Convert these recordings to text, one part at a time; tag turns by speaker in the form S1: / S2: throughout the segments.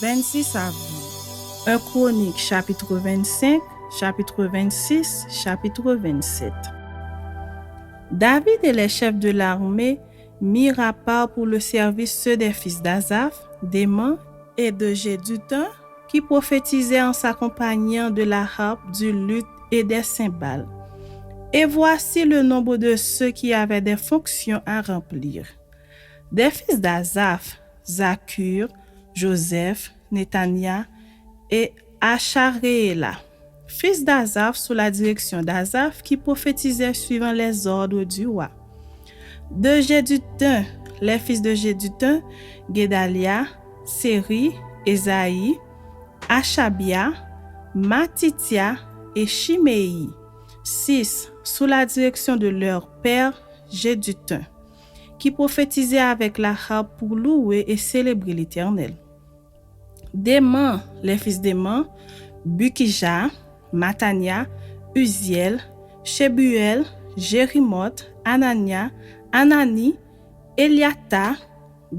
S1: 26 avril. 1 Chronique, chapitre 25, chapitre 26, chapitre 27. David et les chefs de l'armée mirent à part pour le service ceux des fils d'Asaph, d'Héman et de Jéduthun, qui prophétisaient en s'accompagnant de la harpe, du luth et des cymbales. Et voici le nombre de ceux qui avaient des fonctions à remplir. Des fils d'Asaph, Zakur, Joseph, Netania et Acharéla. Fils d'Asaph sous la direction d'Asaph qui prophétisait suivant les ordres du roi. De Jéduthun, les fils de Jéduthun, Guédalia, Séri, Esaïe, Achabia, Matitia et Chiméi. 6. Sous la direction de leur père Jéduthun, qui prophétisait avec la harpe pour louer et célébrer l'Éternel. D'Héman, les fils d'Héman, Bukija, Matania, Uziel, Shebuel, Jérimoth, Anania, Anani, Eliata,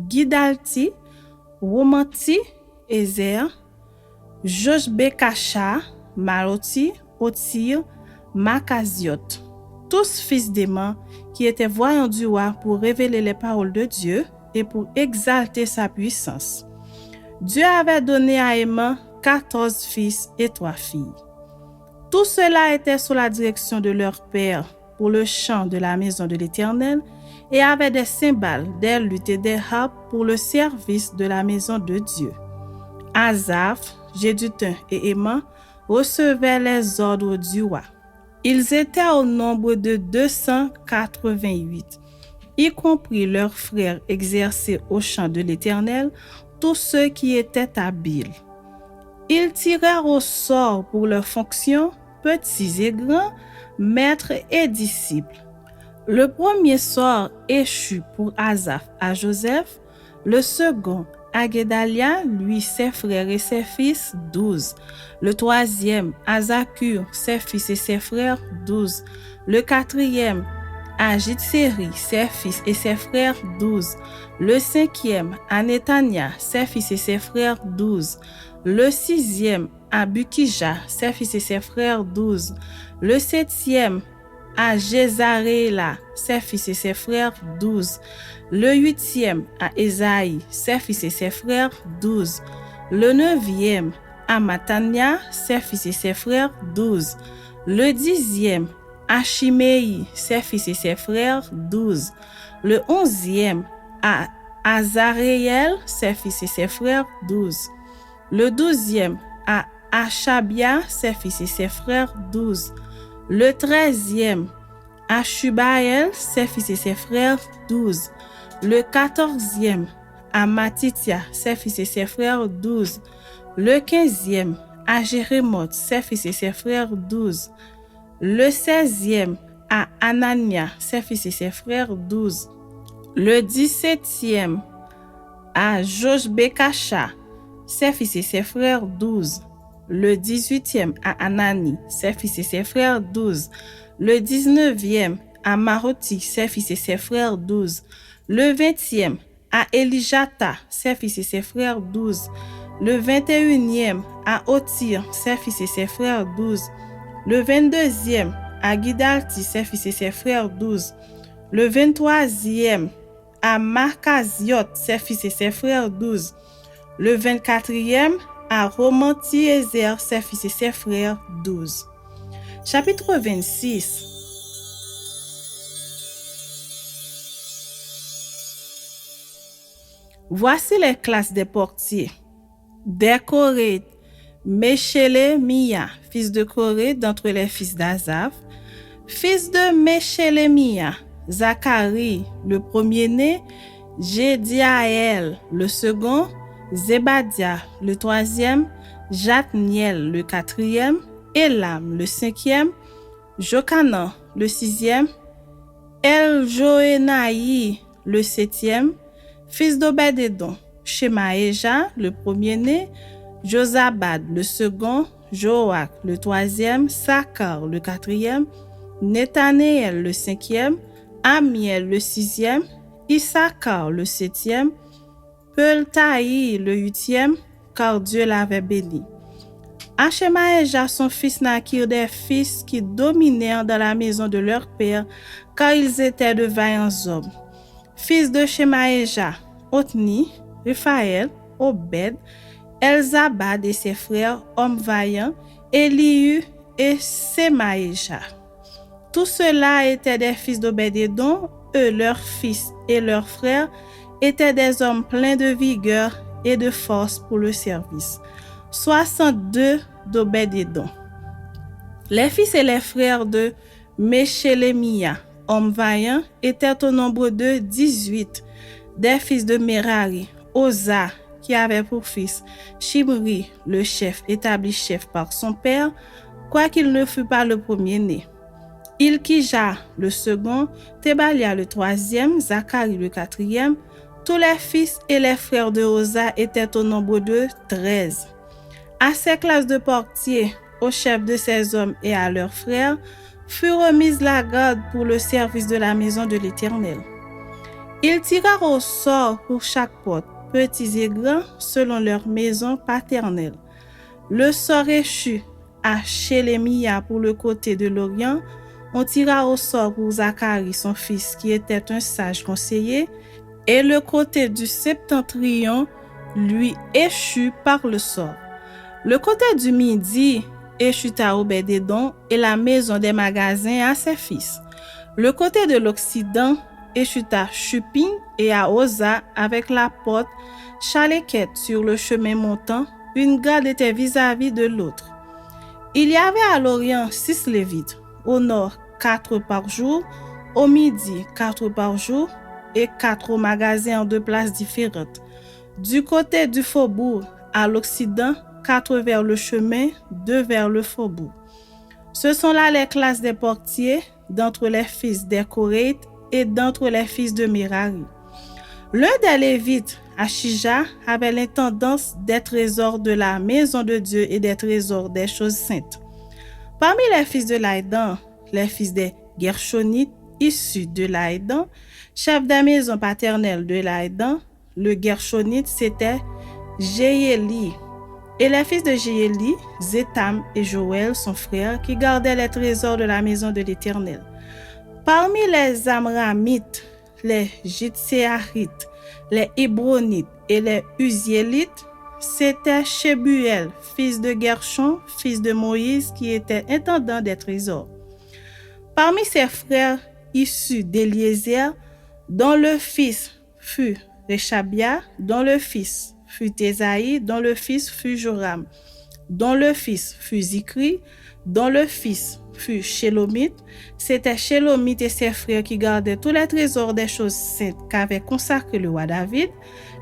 S1: Gidalti, Romanti, Ezer, Joshbekasha, Maroti, Otir, Makaziot. Tous fils d'Héman qui étaient voyants du roi pour révéler les paroles de Dieu et pour exalter sa puissance. Dieu avait donné à Héman 14 fils et 3 filles. Tout cela était sous la direction de leur père pour le chant de la maison de l'Éternel et avait des cymbales, des luths et des harpes pour le service de la maison de Dieu. Asaph, Jéduthun et Héman recevaient les ordres du roi. Ils étaient au nombre de 288, y compris leurs frères exercés au champ de l'Éternel, tous ceux qui étaient habiles. Ils tirèrent au sort pour leurs fonctions, petits et grands, maîtres et disciples. Le premier sort échut pour Asaph à Joseph, le second à Guédalia, lui, ses frères et ses fils, 12. Le troisième à Zakur, ses fils et ses frères, 12. Le quatrième à Jitseri, ses fils et ses frères, 12. Le cinquième à Netania, ses fils et ses frères, 12. Le sixième à Bukija, ses fils et ses frères, 12. Le septième à Jézaréla, ses fils et ses frères, 12. Le huitième à Esaïe, ses fils et ses frères, 12. Le neuvième à Matania, ses fils et ses frères, 12. Le dixième à Chiméi, ses fils et ses frères, 12. Le onzième à Azaréel, ses fils et ses frères, 12. Le douzième à Achabia, ses fils et ses frères, 12. Le treizième à Shubaël, ses fils et ses frères, 12. Le quatorzième à Matitia, ses fils et ses frères, 12. Le quinzième à Jérémoth, ses fils et ses frères, 12. Le seizième à Anania, ses fils et ses frères, 12. Le 17e à Joshbekasha, ses fils et ses frères, 12. Le 18e à Anani, ses fils et ses frères, 12. Le 19e à Maroti, ses fils et ses frères, 12. Le 20e à Elijata, ses fils et ses frères, 12. Le 21e à Otir, ses fils et ses frères, 12. Le 22e à Gidalti, ses fils et ses frères, 12. Le 23e à Makaziot, ses fils et ses frères, 12. Le 24e à Romanti-Ezer, ses fils et ses frères, 12. Chapitre 26. Voici les classes des portiers. Des Coré, Meshélémia, fils de Coré d'entre les fils d'Asaph. Fils de Meshélémia, Zacharie, le premier-né, Jédiaël, le second, Zébadia, le troisième, Jatniel, le quatrième, Elam, le cinquième, Jokanan, le sixième, Eljoénaï, le septième, fils d'Obed-Édom, Shemaéja, le premier-né, Josabad, le second, Joach, le troisième, Sakar, le quatrième, Nethanéel, le cinquième, Amiel, le sixième, Issachar, le septième, Peltaï, le huitième, car Dieu l'avait béni. Achemaéja, son fils, naquirent des fils qui dominèrent dans la maison de leur père, car ils étaient de vaillants hommes. Fils de Shemaéja, Othni, Raphaël, Obed, Elzabad et ses frères, hommes vaillants, Elihu et Semaéja. Tous ceux-là étaient des fils d'Obed-Édom, eux, leurs fils et leurs frères, étaient des hommes pleins de vigueur et de force pour le service. 62 d'Obed-Édom. Les fils et les frères de Meshélémia, hommes vaillants, étaient au nombre de 18. Des fils de Merari, Oza, qui avait pour fils Shimri, le chef, établi chef par son père, quoiqu'il ne fût pas le premier-né. Ilkija, le second, Tebalia, le troisième, Zacharie, le quatrième. Tous les fils et les frères de Oza étaient au nombre de 13. À ces classes de portiers, aux chefs de ces hommes et à leurs frères, fut remise la garde pour le service de la maison de l'Éternel. Ils tirèrent au sort pour chaque porte, petits et grands, selon leur maison paternelle. Le sort échut à Shélémia pour le côté de l'Orient. On tira au sort pour Zacharie, son fils, qui était un sage conseiller, et le côté du septentrion lui échut par le sort. Le côté du midi échut à Obed-Édom et la maison des magasins à ses fils. Le côté de l'Occident échut à Chupin et à Oza avec la porte Chaleket sur le chemin montant. Une garde était vis-à-vis de l'autre. Il y avait à l'Orient 6 Lévites, au nord 4 par jour, au midi 4 par jour et 4 au magasin en 2 places différentes. Du côté du faubourg à l'Occident, 4 vers le chemin, 2 vers le faubourg. Ce sont là les classes des portiers d'entre les fils des Koraïtes et d'entre les fils de Merari. L'un des Lévites, Achija, avait l'intendance des trésors de la maison de Dieu et des trésors des choses saintes. Parmi les fils de Laïdan, les fils des Gershonites, issus de Laïdan, chef de la maison paternelle de Laïdan, le Gershonite, c'était Jéhéli. Et les fils de Jéhéli, Zétam et Joël, son frère, qui gardaient les trésors de la maison de l'Éternel. Parmi les Amramites, les Jitséarites, les Hébronites et les Uziélites, c'était Shebuel, fils de Gershon, fils de Moïse, qui était intendant des trésors. Parmi ses frères issus d'Éliézer, dont le fils fut Réchabia, dont le fils fut Ésaïe, dont le fils fut Joram, dont le fils fut Zikri, dont le fils fut Shélomite. C'était Shélomite et ses frères qui gardaient tous les trésors des choses saintes qu'avait consacré le roi David,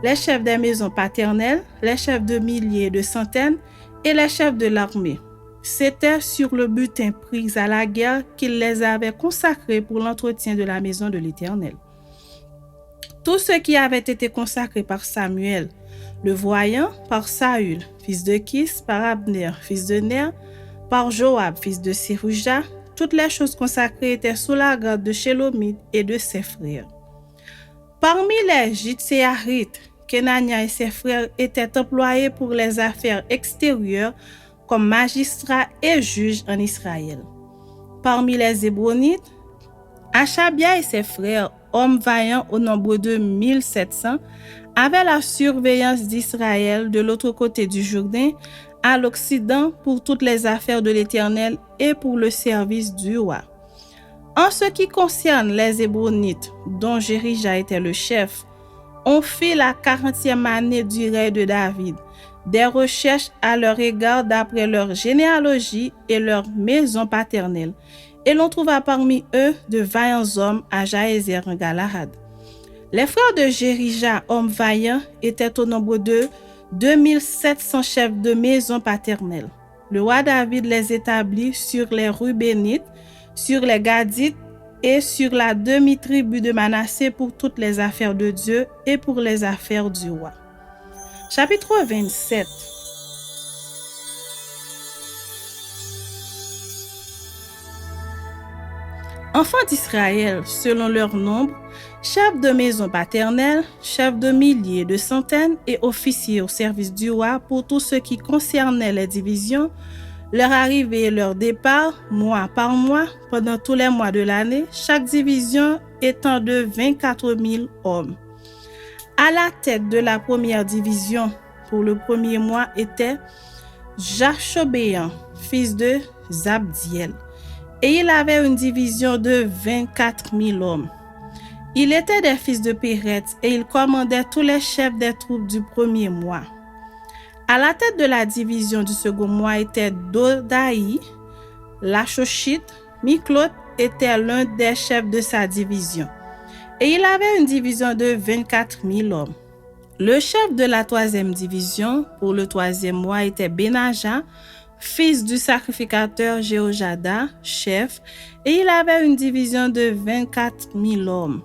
S1: les chefs des maisons paternelles, les chefs de milliers et de centaines et les chefs de l'armée. C'était sur le butin pris à la guerre qu'il les avait consacrés pour l'entretien de la maison de l'Éternel. Tout ce qui avait été consacré par Samuel, le voyant, par Saül, fils de Kis, par Abner, fils de Ner, par Joab, fils de Séruja, toutes les choses consacrées étaient sous la garde de Shélomite et de ses frères. Parmi les Jitséarites, Kenania et ses frères étaient employés pour les affaires extérieures comme magistrats et juges en Israël. Parmi les Hébronites, Achabia et ses frères, hommes vaillants au nombre de 1700, avaient la surveillance d'Israël de l'autre côté du Jourdain, à l'Occident, pour toutes les affaires de l'Éternel et pour le service du roi. En ce qui concerne les Hébronites, dont Jérija était le chef, on fit la 40e année du règne de David des recherches à leur égard d'après leur généalogie et leur maison paternelle, et l'on trouva parmi eux de vaillants hommes à Jaézer en Galahad. Les frères de Jérija, hommes vaillants, étaient au nombre de 2700 chefs de maison paternelle. Le roi David les établit sur les Rubénites, sur les Gadites et sur la demi-tribu de Manassé pour toutes les affaires de Dieu et pour les affaires du roi. Chapitre 27. Enfants d'Israël, selon leur nombre, chefs de maison paternelle, chefs de milliers, de centaines et officiers au service du roi pour tout ce qui concernait les divisions, leur arrivée et leur départ, mois par mois, pendant tous les mois de l'année, chaque division étant de 24 000 hommes. À la tête de la première division pour le premier mois était Jachobéan, fils de Zabdiel, et il avait une division de 24 000 hommes. Il était des fils de Péret et il commandait tous les chefs des troupes du premier mois. À la tête de la division du second mois était Dodaï, Lachochite. Miklot était l'un des chefs de sa division. Et il avait une division de 24 000 hommes. Le chef de la troisième division pour le troisième mois était Benaja, fils du sacrificateur Jéhojada, chef, et il avait une division de 24 000 hommes.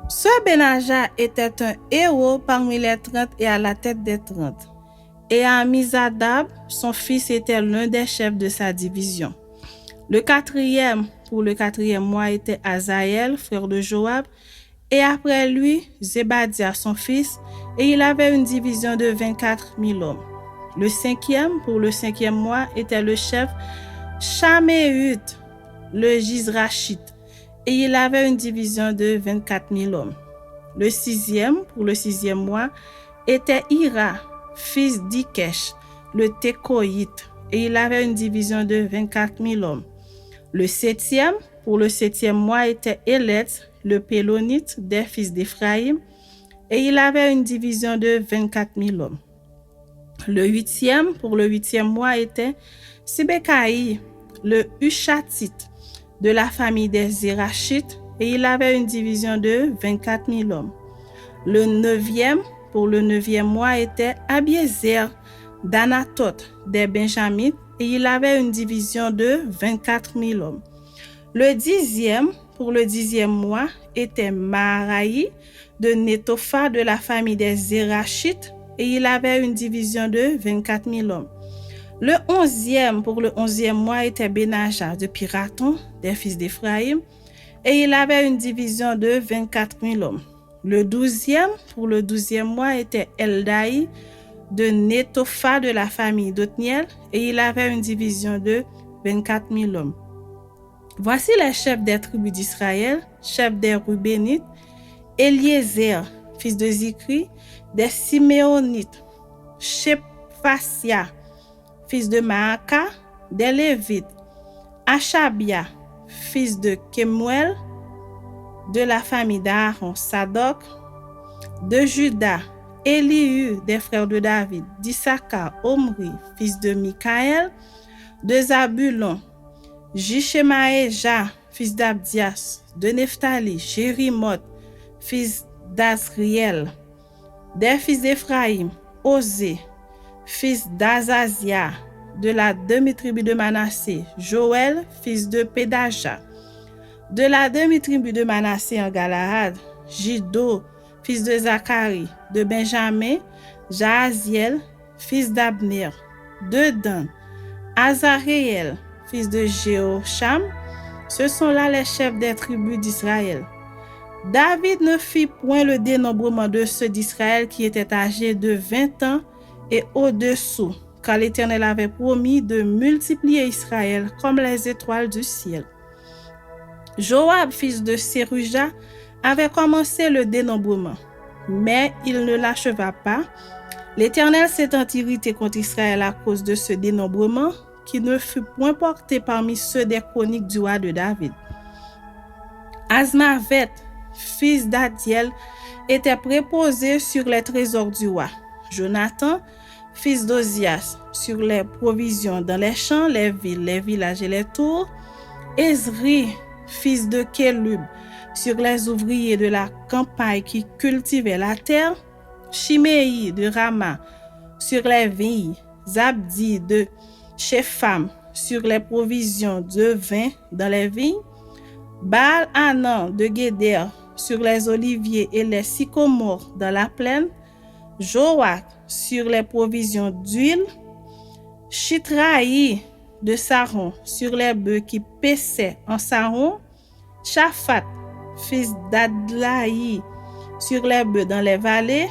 S1: Ce Benaja était un héros parmi les 30 et à la tête des 30. Et Amizadab, son fils, était l'un des chefs de sa division. Le quatrième pour le quatrième mois était Azaël, frère de Joab, et après lui, Zébadia, son fils, et il avait une division de 24 000 hommes. Le cinquième pour le cinquième mois était le chef Shaméhut, le Gizrachite, et il avait une division de 24 000 hommes. Le sixième pour le sixième mois était Ira, fils d'Ikesh, le Tékoïte, et il avait une division de 24 000 hommes. Le septième pour le septième mois était Élet, le Pélonite des fils d'Éphraïm, et il avait une division de 24 000 hommes. Le huitième pour le huitième mois était Sibekaï, le Hushatite de la famille des Zérachites, et il avait une division de 24 000 hommes. Le neuvième pour le neuvième mois était Abiezer d'Anatoth des Benjamites, et il avait une division de 24 000 hommes. Le dixième pour le dixième mois était Maharaï de Netopha de la famille des Zérachites, et il avait une division de 24 000 hommes. Le onzième pour le onzième mois était Benaja de Piraton des fils d'Éphraïm, et il avait une division de 24 000 hommes. Le douzième pour le douzième mois était Eldaï de Netopha de la famille d'Othniel, et il avait une division de 24 000 hommes. Voici les chefs des tribus d'Israël, chefs des Rubénites, Eliezer, fils de Zikri, des Siméonites, Shephasia, fils de Maaka, des Lévites, Achabia, fils de Kemuel, de la famille d'Aaron, Sadok, de Juda, Elihu, des frères de David, d'Issachar, Omri, fils de Mikaël, de Zabulon, Jishemaéja, fils d'Abdias, de Nephtali, Jérimoth, fils d'Azriel, des fils d'Éphraïm, Osée, fils d'Azazia, de la demi-tribu de Manassé, Joël, fils de Pédaja, de la demi-tribu de Manassé en Galaad, Jido, fils de Zacharie, de Benjamin, Jahaziel, fils d'Abner, de Dan, Azareel, fils de Jéhosham. Ce sont là les chefs des tribus d'Israël. David ne fit point le dénombrement de ceux d'Israël qui étaient âgés de 20 ans et au-dessous, car l'Éternel avait promis de multiplier Israël comme les étoiles du ciel. Joab, fils de Séruja, avait commencé le dénombrement, mais il ne l'acheva pas. L'Éternel s'étant irrité contre Israël à cause de ce dénombrement, qui ne fut point porté parmi ceux des chroniques du roi de David. Azmavet, fils d'Adiel, était préposé sur les trésors du roi. Jonathan, fils d'Ozias, sur les provisions dans les champs, les villes, les villages et les tours. Ezri, fils de Kélub, sur les ouvriers de la campagne qui cultivaient la terre. Chiméi de Rama, sur les vignes. Zabdi de Shepham, sur les provisions de vin dans les vignes. Baal-Hanan de Guéder, sur les oliviers et les sycomores dans la plaine. Joach, sur les provisions d'huile. Chitraï de Saron, sur les bœufs qui paissaient en Saron. Shaphat, fils d'Adlaï, sur les bœufs dans les vallées.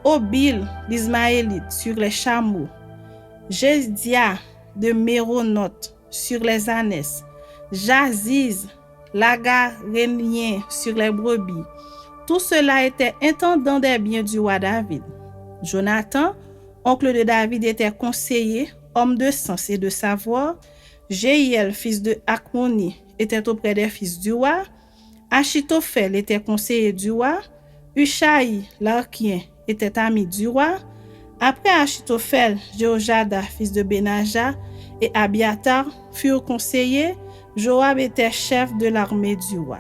S1: Obil, l'Ismaélite, sur les chameaux. Jézia de Méronoth, sur les ânesses. Jaziz, l'Agarénien, sur les brebis. Tout cela était intendant des biens du roi David. Jonathan, oncle de David, était conseiller, homme de sens et de savoir. Jéhiel, fils de Acmoni, était auprès des fils du roi. Achitophel était conseiller du roi. Ushaï, l'Archien, était ami du roi. Après Achitophel, Jéhojada, fils de Benaja, et Abiatar furent conseillers. Joab était chef de l'armée du roi.